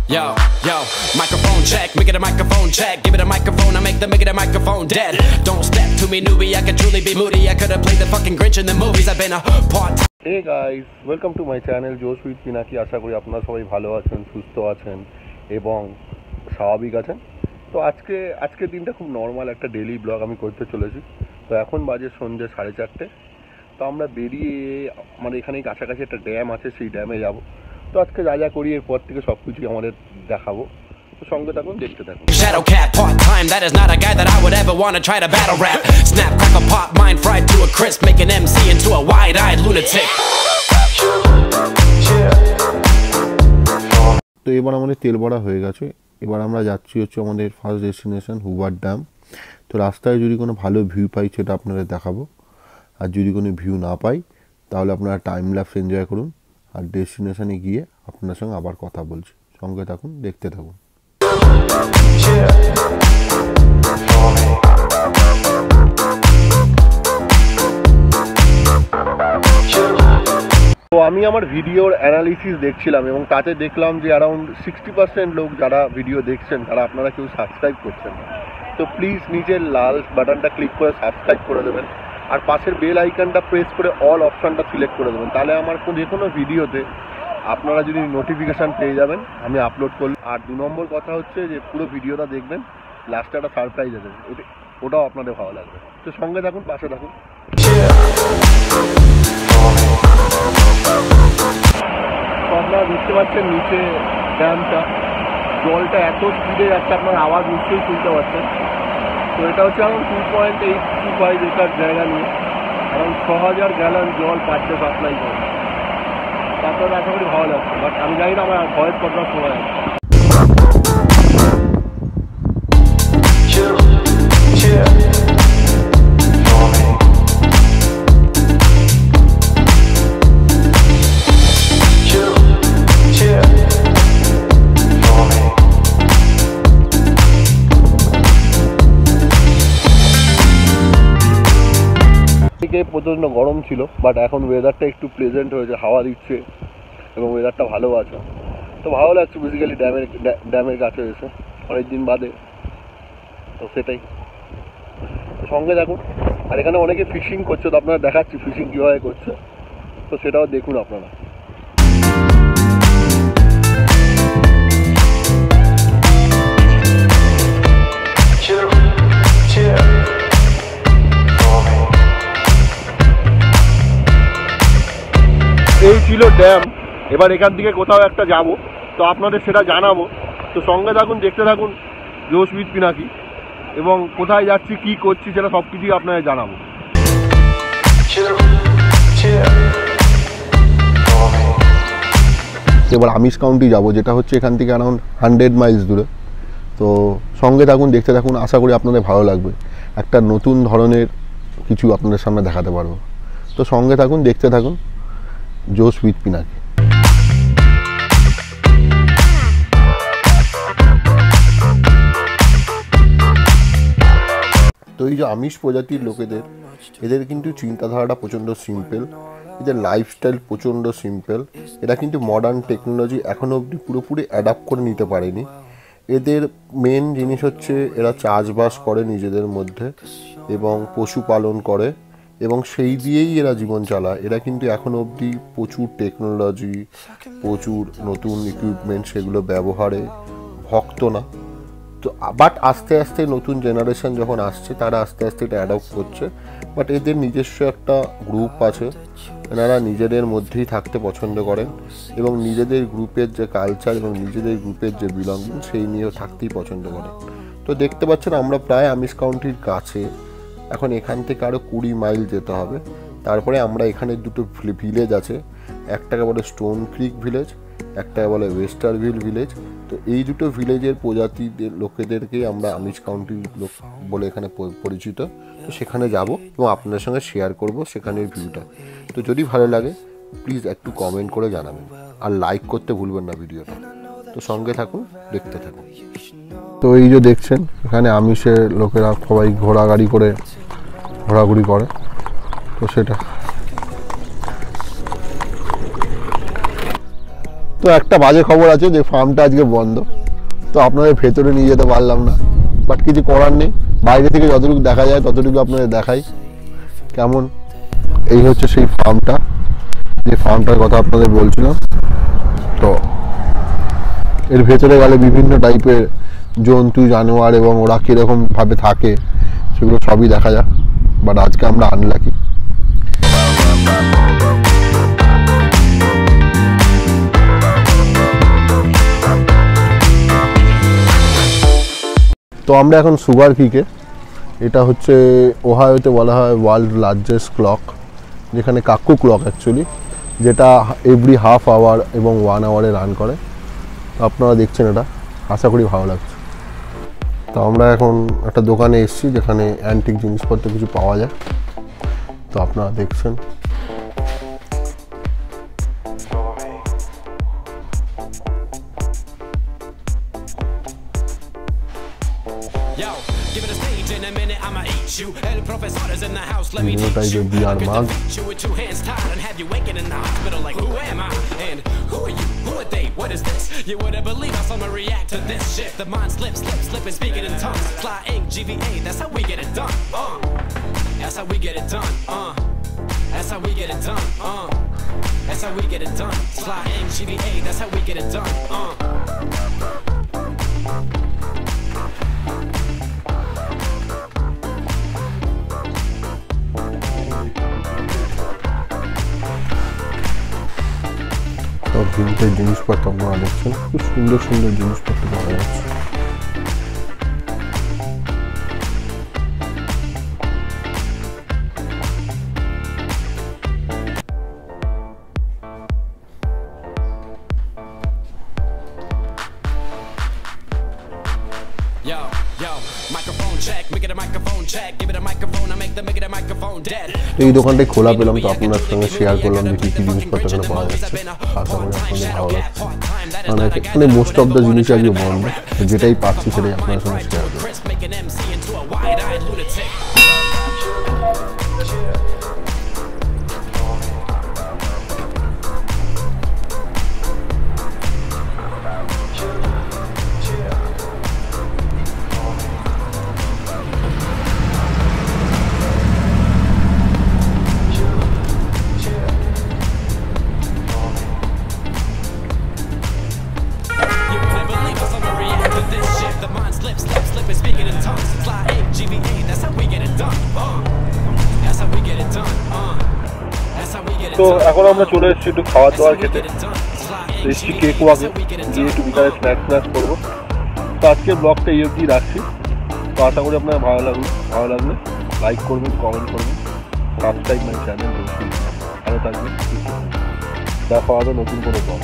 Yo, microphone check, make it a microphone check. Give it a microphone, I make it a microphone dead. Don't step to me, newbie, I could truly be moody. I could have played the fucking Grinch in the movies. I've been a part. Hey guys, welcome to my channel JoshWithPinaki. আশা করি আপনারা সবাই ভালো আছেন, সুস্থ আছেন এবং স্বাভাবিক আছেন। তো আজকের দিনটা খুব নর্মাল একটা ডেইলি ব্লগ আমি করতে চলেছি। তো এখন বাজে সন্ধ্যে 4:30। তো আমরা বেরিয়ে আমাদের এখানে কাছাকাছি একটা ড্যাম আছে, সেই ড্যামে যাব। তো আজকে যা করি এরপর থেকে সব কিছুই আমাদের দেখাবো। তো সঙ্গে থাকুন, দেখতে থাকুন। Shadow cat part time, that is not a guy that I would ever want to try to battle rap. Snap, crackle, pop, mind fried to a crisp, make an MC into a wide-eyed lunatic. তো এবার আমাদের তেল ভরা হয়ে গেছে। এবার আমরা যাচ্ছি হচ্ছে আমাদের ফার্স্ট ডেস্টিনেশন হুভার ড্যাম। তো রাস্তায় যদি কোনো ভালো ভিউ পাই সেটা আপনাদের দেখাবো, আর যদি কোনো ভিউ না পাই তাহলে আপনারা টাইম ল্যাপস এনজয় করুন। আর ডেস্টিনেশনে গিয়ে আপনার সঙ্গে আবার কথা বলছি, সঙ্গে থাকুন, দেখতে থাকুন। তো আমি আমার ভিডিওর অ্যানালিসিস দেখছিলাম এবং তাতে দেখলাম যে অ্যারাউন্ড 60% লোক যারা ভিডিও দেখছেন তারা আপনারা কেউ সাবস্ক্রাইব করছেন না। তো প্লিজ নিচের লাল বাটনটা ক্লিক করে সাবস্ক্রাইব করে দেবেন, আর পাশের বেল আইকনটা প্রেস করে অল অপশানটা সিলেক্ট করে দেবেন। তাহলে আমার যে কোনো ভিডিওতে আপনারা যদি নোটিফিকেশান পেয়ে যাবেন আমি আপলোড করলাম। আর 2 নম্বর কথা হচ্ছে যে পুরো ভিডিওটা দেখবেন, লাস্টে একটা সারপ্রাইজ আছে, ওটাও আপনাদের ভালো লাগবে। তো সঙ্গে থাকুন, পাশে থাকুন। তো আপনারা দেখতে পাচ্ছেন নিচে ড্যামটা, জলটা এত স্পিডে যাচ্ছে আপনার আওয়াজ নিশ্চয়ই শুনতে পাচ্ছেন। তো এটা হচ্ছে এখন 2.825 একর জায়গা নিয়ে এখন 6000 গ্যালন জল পার ডে সাপ্লাই করে। তারপরে আশা করি ভালো লাগছে, বাট আমি জানি না আমার ভয়েস কতটা শোনা যাচ্ছে। প্রচণ্ড গরম ছিল, বাট এখন ওয়েদারটা একটু প্লেজেন্ট হয়েছে, হাওয়া দিচ্ছে এবং ওয়েদারটা ভালো আছে। তো ভালো লাগছে বেসিক্যালি ড্যামের কাছে এসে অনেকদিন বাদে। তো সেটাই, সঙ্গে দেখুন। আর এখানে অনেকে ফিশিং করছে, তো আপনারা দেখাচ্ছি ফিশিং কীভাবে করছে, তো সেটাও দেখুন আপনারা। এই ছিল ড্যাম। এবার এখান থেকে কোথাও একটা যাব, তো আপনাদের সেটা জানাবো। তো সঙ্গে থাকুন, দেখতে থাকুন জোশ উইথ পিনাকি, এবং কোথায় যাচ্ছি কী করছি সেটা সব কিছুই আপনাদের জানাবো। এবার আমিষ কাউন্টি যাব, যেটা হচ্ছে এখান থেকে অ্যারাউন্ড 100 মাইলস দূরে। তো সঙ্গে থাকুন, দেখতে থাকুন, আশা করি আপনাদের ভালো লাগবে। একটা নতুন ধরনের কিছু আপনাদের সামনে দেখাতে পারবো। তো সঙ্গে থাকুন, দেখতে থাকুন জোশ উইথ পিনাকি। তো এই যে আমিষ প্রজাতির লোকেদের, এদের কিন্তু চিন্তাধারাটা প্রচণ্ড সিম্পল, এদের লাইফস্টাইল প্রচণ্ড সিম্পল। এরা কিন্তু মডার্ন টেকনোলজি এখনও অবধি পুরোপুরি অ্যাডাপ্ট করে নিতে পারেনি। এদের মেন জিনিস হচ্ছে এরা চাষবাস করে নিজেদের মধ্যে এবং পশুপালন করে এবং সেই দিয়েই এরা জীবন চালায়। এরা কিন্তু এখনও অবধি প্রচুর টেকনোলজি, প্রচুর নতুন ইকুইপমেন্ট সেগুলো ব্যবহারে ভক্ত না। তো বাট আস্তে আস্তে নতুন জেনারেশন যখন আসছে তারা আস্তে আস্তে এটা অ্যাডপ্ট করছে। বাট এদের নিজস্ব একটা গ্রুপ আছে, এনারা নিজেদের মধ্যেই থাকতে পছন্দ করেন এবং নিজেদের গ্রুপের যে কালচার এবং নিজেদের গ্রুপের যে বিলঙ্গিং সেই নিয়েও থাকতেই পছন্দ করেন। তো দেখতে পাচ্ছেন আমরা প্রায় আমিষ কাউন্টির কাছে। এখন এখান থেকে আরও 20 মাইল যেতে হবে, তারপরে আমরা এখানে দুটো ভিলেজ আছে, একটাকে বলে স্টোন ক্রিক ভিলেজ, একটাকে বলে ওয়েস্টারভিল ভিলেজ। তো এই দুটো ভিলেজের প্রজাতিদের লোকেদেরকেই আমরা আমিষ কাউন্টির লোক বলে এখানে পরিচিত। তো সেখানে যাব এবং আপনাদের সঙ্গে শেয়ার করব সেখানের ভিউটা। তো যদি ভালো লাগে প্লিজ একটু কমেন্ট করে জানাবেন, আর লাইক করতে ভুলবেন না ভিডিওটা। তো সঙ্গে থাকুন, দেখতে থাকুন। তো এই যে দেখছেন এখানে আমিষের লোকেরা সবাই ঘোড়াগাড়ি করে ঘোরাঘুরি করে, তো সেটা। তো তো একটা বাজে খবর আছে যে ফার্মটা আজকে বন্ধ, তো আপনাদের ভেতরে নিয়ে যেতে পারলাম না, বাট কিছু করার নেই, বাইরে থেকে যতটুকু দেখা যায় ততটুকু আপনাদের দেখাই কেমন। এই হচ্ছে সেই ফার্মটা, যে ফার্মটার কথা আপনাদের বলছিলাম। তো এর ভেতরে গেলে বিভিন্ন টাইপের জন্তু জানোয়ার এবং ওরা কীরকমভাবে থাকে সেগুলো সবই দেখা যায়, বাট আজকে আমরা আনলাকি। তো আমরা এখন সুগার ক্রিকে, এটা হচ্ছে ওহাইওতে বলা হয় ওয়ার্ল্ড লার্জেস্ট ক্লক, যেখানে কাকু ক্লক অ্যাকচুয়ালি, যেটা এভরি হাফ আওয়ার এবং 1 আওয়ারে রান করে। আপনারা দেখছেন, এটা আশা করি ভালো লাগছে। তো আমরা এখন একটা দোকানে এসেছি যেখানে অ্যান্টিক জিনিসপত্র কিছু পাওয়া যায়, তো আপনারা দেখছেন। বিভিন্ন টাইপের বিয়ার মাগ। What is this? You wouldn't believe how someone react to this shit. The mind slips, and speaking in tongues. Fly ink, GVA, that's how we get it done. That's how we get it done. That's how we get it done. That's how we get it done. Fly ink, GVA, that's how we get it done. সব vintage জিনিসপত্র আপনারা দেখছেন, খুব সুন্দর সুন্দর জিনিসপত্র পাওয়া যাচ্ছে। এই দোকানটাই খোলা পেলাম, তো আপনার সঙ্গে শেয়ার করলাম যে কী কী জিনিসপত্র এখানে পাওয়া যাচ্ছে। আশা করি আপনাদের ভালো লাগছে, কারণ এখানে মোস্ট অফ দ্য জিনিস আজকে বন্ধ, যেটাই পাচ্ছি সেটাই আপনার সঙ্গে শেয়ার করলাম। তো এখন আমরা চলে এসেছি একটু খাওয়া দাওয়ার খেতে, এসেছি কেক ওয়াকে, গিয়ে একটু বিকালে স্ন্যাক্স করবো। তো আজকের ব্লগটা এই অবধি রাখছি, তো আশা করি আপনার ভালো লাগলে লাইক করবেন, কমেন্ট করবেন, সাবস্ক্রাইব মাই চ্যানেল। ভালো থাকবেন, দেখা হবে নতুন কোনো ব্লগ।